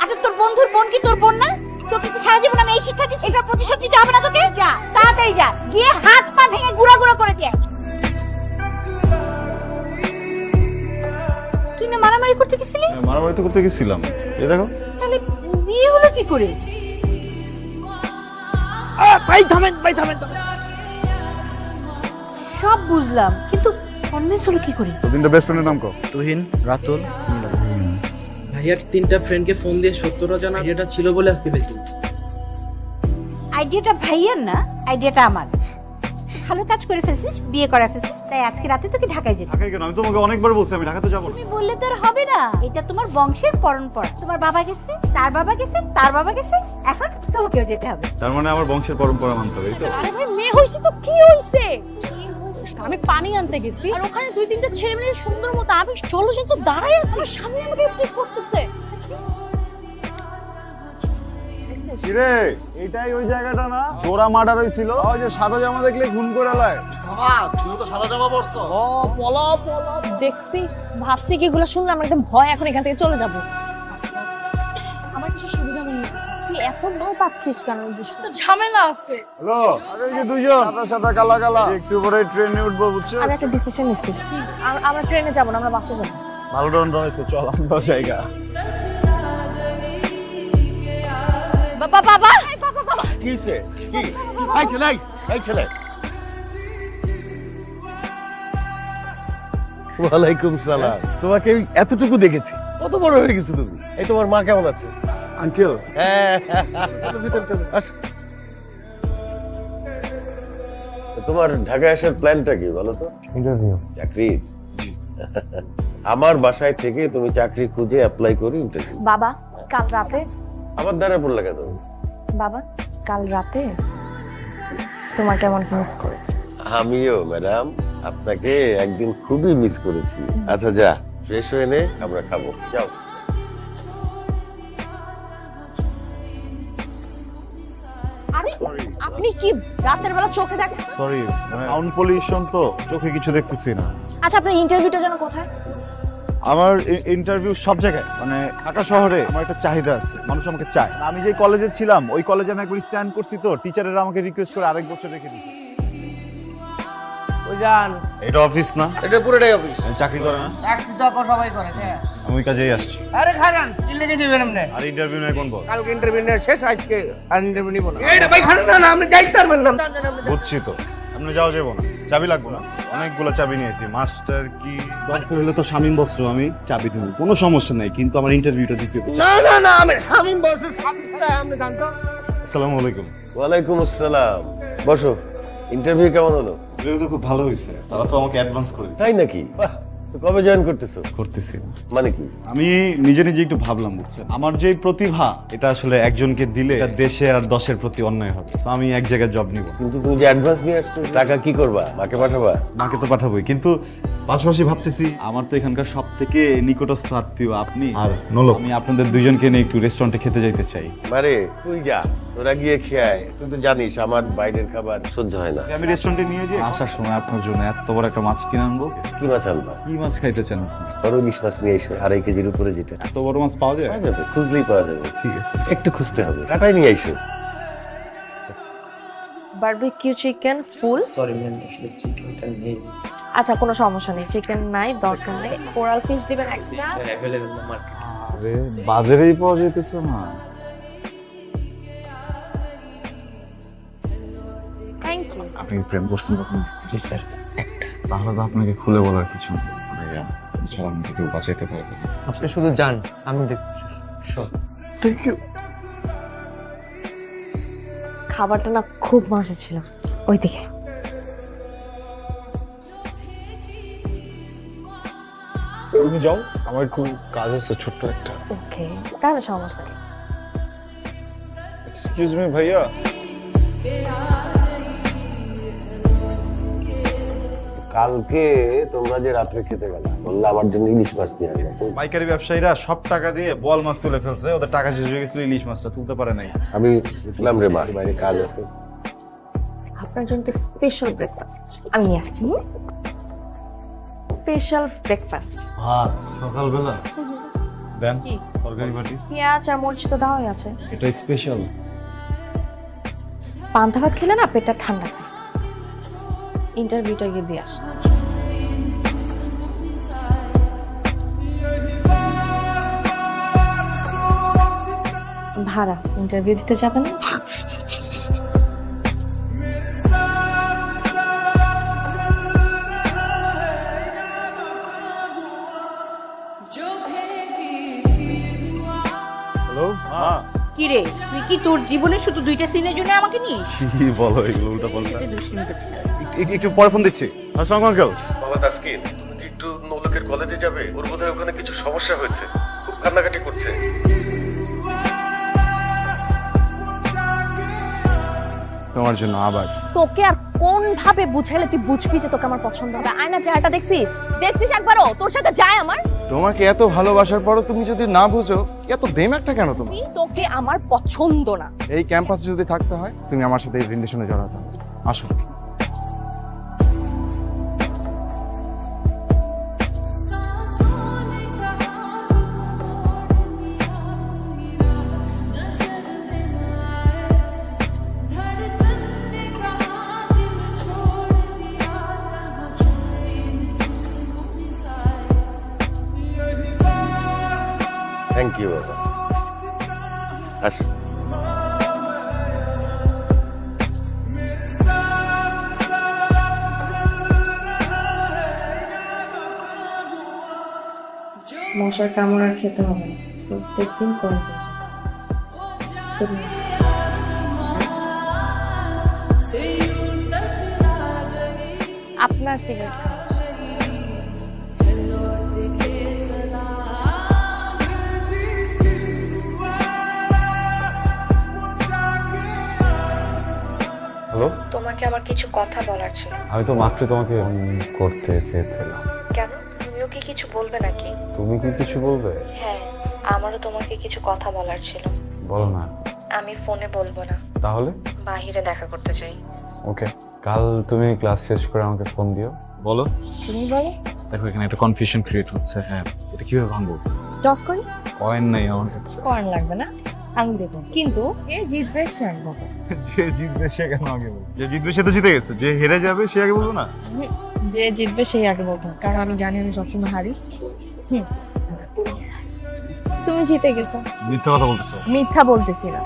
আচ্ছা তোর বন্ধুর বোন কি তোর বোন না? তোকে কি সারা জীবন আমি এই শিক্ষা দিচ্ছি? এটা প্রতিশোধ নিতে হবে না তোকে? যা তাড়াতাড়ি যা, গিয়ে হাত পা ভেঙে গুঁড়া গুঁড়া করে দে। তুই না মারামারি করতে গেছিলি? মারামারি তো করতে গেছিলাম। এই দেখো। তাহলে বিয়ে হলো কি করে? ভাই থামেন। সব বুঝলাম, কিন্তু কনভিন্স হলো কি করে? তিনটা বেস্ট ফ্রেন্ডের নাম কও। তুহিন, রাতুল, মিলন। ভাইয়ার 3টা ফ্রেন্ডকে ফোন দিয়ে সত্যটা জানা আইডিয়াটা ছিল বলে আজকে বেঁচে আছি। আইডিয়াটা ভাইয়ার না, আইডিয়াটা আমার। ভালো কাজ করে ফেলছিস, বিয়ে করে ফেলছিস, তাই আজকে রাতে তোকে ঢাকায় যেতে। ঢাকায় কেন? আমি তোমাকে অনেকবার বলছি আমি ঢাকাতে যাবো না। তুমি বললে তো আর হবে না, এটা তোমার বংশের পরম্পরা। তোমার বাবা গেছে, তার বাবা গেছে, তার বাবা গেছে, এখন তোমাকেও যেতে হবে। তার মানে আমার বংশের পরম্পরা মানতে হবে, এই তো? আরে ভাই মেয়ে হইছে তো কি হইছে? আমি পানি আনতে গেছি আর ওখানে 2-3টা ছেলে মেয়ে সুন্দর মতো আমি চলো তো দাঁড়াই আছি, আমার সামনে আমাকে ইমপ্রেস করতেছে। কিরে, এটাই ওই জায়গাটা না জোড়া মার্ডার হইছিল? ওই যে সাদা জামা দেখলে খুন করে লাই। দেখছিস, ভাবছি কি এগুলো শুনলে আমার একদম ভয়, এখন এখান থেকে চলে যাব। আমার কিছু সুবিধা মনে হচ্ছে। তুই এত ভয় পাচ্ছিস কেন? তো ঝামেলা আছে। হ্যালো, আরে এই যে দুইজন সাদা সাদা কালা কালা, একটু পরে ট্রেনে উঠবো, বুঝছো? আমি একটা ডিসিশন নিছি, আমরা ট্রেনে যাব না, আমরা বাসে যাব। ভালো দণ্ড হয়েছে, চল আমরা জায়গা। বাবা কি হইছে? কি? এই ছেলে। ওয়ালাইকুম সালাম। তোমাকে ওই এতটুকু দেখেছি, কত বড় হয়ে গেছো তুমি। এই তোমার মা কেমন আছে? আঙ্কেল, হ্যাঁ, চলো ভিতরে চলো, আসো। তোমার ঢাকায় আসার প্ল্যানটা কি বলো তো? ইন্টারভিউ। চাকরির? আমার বাসায় থেকে তুমি চাকরি খুঁজে অ্যাপ্লাই করি ইন্টারভিউ। বাবা কাল রাতে, আবার দাঁড়া পড়লে কেন? বাবা কাল রাতে তোমাকে এমন মিস করেছি। আমিও ম্যাডাম আপনাকে একদিন খুবই মিস করেছি। আচ্ছা যা ফ্রেশ হয়ে নে, আমরা খাবো, যাও। আরে আপনি কি রাতের বেলা চোখে দেখেন? সরি, মানে সাউন্ড পলিউশন তো, চোখে কিছু দেখতেছি না। আচ্ছা আপনার ইন্টারভিউটা যেন কোথায়? আমার ইন্টারভিউ সব জায়গায়, মানে ঢাকা শহরে আমার একটা চাহিদা আছে, মানুষ আমাকে চায়। আমি যে কলেজে ছিলাম ওই কলেজে আমি একবার স্ট্যান্ড করছি, তো টিচারেরা আমাকে রিকোয়েস্ট করে আরেক বছর রেখে দিয়েছে। ওই যান, এটা অফিস না? এটা পুরোটাই অফিস। চাকরি করে না? চাকরি তো এখন সবাই করে, হ্যাঁ। আমি ওই কাজেই আসছি। আরে খান, কি লেগে যাবেন আপনি? আর ইন্টারভিউ নেই কোন বস? কালকে ইন্টারভিউ নেওয়া শেষ, আজকে আর ইন্টারভিউ নিব না। এইটা ভাই খান না, আপনি যাইতে পারবেন না। বুঝছি তো, আপনি যাবো না, চাবি লাগবে না? অনেকগুলো চাবি নিয়েছি। মাস্টার কি দরকার হলে তো শামীম বস্ত্র আমি চাবি দিব, কোনো সমস্যা নাই, কিন্তু আমার ইন্টারভিউটা দিতে হবে। না, আমি শামীম বসের সাথে আপনি জানতো। আসসালামু আলাইকুম। ওয়ালাইকুম আসসালাম, বসো। ইন্টারভিউ কেমন হলো? ইন্টারভিউ তো খুব ভালো হয়েছে, তারা তো আমাকে অ্যাডভান্স করে দিয়েছে। তাই নাকি? বাহ, তো কবে জয়েন করতেছো? করতেছি। মানে কি? আমি নিজে নিজে একটু ভাবলাম, বুঝছেন, আমার যে প্রতিভা এটা আসলে একজনকে দিলে এটা দেশে আর দশের প্রতি অন্যায় হবে। তো আমি এক জায়গায় জব নিব। কিন্তু তুমি যে অ্যাডভান্স নিয়ে আসছো, টাকা কি করবা? মাকে পাঠাবা? মাকে তো পাঠাবোই, কিন্তু পাশাপাশি ভাবতেছি আমার তো এখানকার সব থেকে নিকটস্থ আত্মীয় আপনি আর নোলক, আমি আপনাদের দুইজনকে নিয়ে একটু রেস্টুরেন্টে খেতে যাইতে চাই। মারে তুই যা, তোরা গিয়ে খেয়ায়। তুই তো জানিস আমার বাইরের খাবার সহ্য হয় না। আমি রেস্টুরেন্টে নিয়ে যাই, আসার সময় আপনার জন্য এত বড় একটা মাছ কিনে আনবো। কি মাছ আনবা? কি মাছ খাইতে চান আপনি? বড় ইলিশ মাছ নিয়ে এসো, 2.5 কেজির উপরে যেটা। এত বড় মাছ পাওয়া যায়? পাওয়া যাবে, খুঁজলেই পাওয়া যাবে। ঠিক আছে। একটু খুঁজতে হবে, টাকাই নিয়ে আইসো। বারবিকিউ চিকেন ফুল। সরি ম্যাম, আসলে চিকেনটা নেই। আচ্ছা কোনো সমস্যা নেই, চিকেন নাই, দরকার নেই। কোরাল ফিশ দিবেন একটা। অ্যাভেলেবল না মার্কেটে। আরে বাজারেই পাওয়া যাইতেছে না। Thank you. আপনি প্রেম করছেন কখন? জি স্যার। তাহলে তো আপনাকে খুলে বলার কিছু নেই, ছাড়া আমাকে কেউ বাঁচাইতে পারবে না। আপনি শুধু যান, আমি দেখছি। Thank you. খাবারটা না খুব মজা ছিল, ওইদিকে। তুমি যাও, আমার একটু কাজ আছে ছোট্ট একটা। ওকে, তাহলে সমস্যা নেই। এক্সকিউজ মি ভাইয়া। কালকে তোমরা যে রাত্রে খেতে গেলা, বললে আমার জন্য ইলিশ মাছ নিয়ে আসবে। পাইকারি ব্যবসায়ীরা সব টাকা দিয়ে বোয়াল মাছ তুলে ফেলছে, ওদের টাকা শেষ হয়ে গেছিল, ইলিশ মাছটা তুলতে পারে নাই। আমি দেখলাম রে মা, বাইরে কাজ আছে। আপনার জন্য স্পেশাল ব্রেকফাস্ট আমি নিয়ে আসছি। Special breakfast. ভাত সকালবেলা দেন। কি তরকারি বাটি। পেঁয়াজ আর মরিচ তো দেওয়াই আছে। এটা স্পেশাল। পান্তা ভাত খেলে না পেটটা ঠান্ডা থাকে। ইন্টারভিউটা গিয়ে দিয়ে আস। ভাড়া ইন্টারভিউ দিতে যাবে না? হ্যালো মা। কি রে, তুই কি তোর জীবনে শুধু 2টা সিনের জন্য আমাকে নিয়ে কি বলো এগুলো উল্টা পাল্টা? দুষ্টিমি করছিস? একটু পরে ফোন দিচ্ছি। আসসালামু আলাইকুম আঙ্কেল। বাবা তাসকিন, তুমি কি একটু নৌলকের কলেজে যাবে? ওর বোধহয় ওখানে কিছু সমস্যা হয়েছে, খুব কান্নাকাটি করছে। তোমার জন্য আবার। তোকে আর কোন ভাবে বুঝাইলে তুই বুঝবি যে তোকে আমার পছন্দ হবে? আয়না চেহারাটা দেখছিস? দেখছিস একবারও তোর সাথে যায় আমার? তোমাকে এত ভালোবাসার পরও তুমি যদি না বুঝো, এত দেমাকটা কেন তোমার? তোকে আমার পছন্দ না। এই ক্যাম্পাসে যদি থাকতে হয় তুমি আমার সাথে এই রিলেশনে জড়াতে হবে। আসো। থ্যাংক ইউ বাবা। আসো। মশার কামড় আর খেতে হবে না, প্রত্যেকদিন পড়তে আপনার সিগারেট খাওয়া। হ্যালো, তোমাকে আমার কিছু কথা বলার ছিল। আমি তো মাত্র তোমাকে ফোন করতে চেয়েছিলাম। কেন, তুমিও কি কিছু বলবে নাকি? তুমি কি কিছু বলবে? হ্যাঁ, আমারও তোমাকে কিছু কথা বলার ছিল। বলো না। আমি ফোনে বলবো না, তাহলে? বাহিরে দেখা করতে চাই। ওকে, কাল তুমি ক্লাস শেষ করে আমাকে ফোন দিও। বলো। তুমি বলো। দেখো এখানে একটা কনফিউশন ক্রিয়েট হচ্ছে। হ্যাঁ, এটা কিভাবে ভাঙবো? টস করি? কয়েন নাই আমার কাছে। কয়েন লাগবে না, আঙুল দেখো। কিন্তু যে জিতবে সে আগে বলবে। যে জিতবে সে কেন আগে বলবে? যে জিতবে সে তো জিতে গেছে, যে হেরে যাবে সে আগে বলবো না? যে জিতবে সেই আগে বলবে, কারণ আমি জানি আমি সবসময় হারি। তুমি জিতে গেছো। মিথ্যা কথা বলতেছো। মিথ্যা বলতেছি না।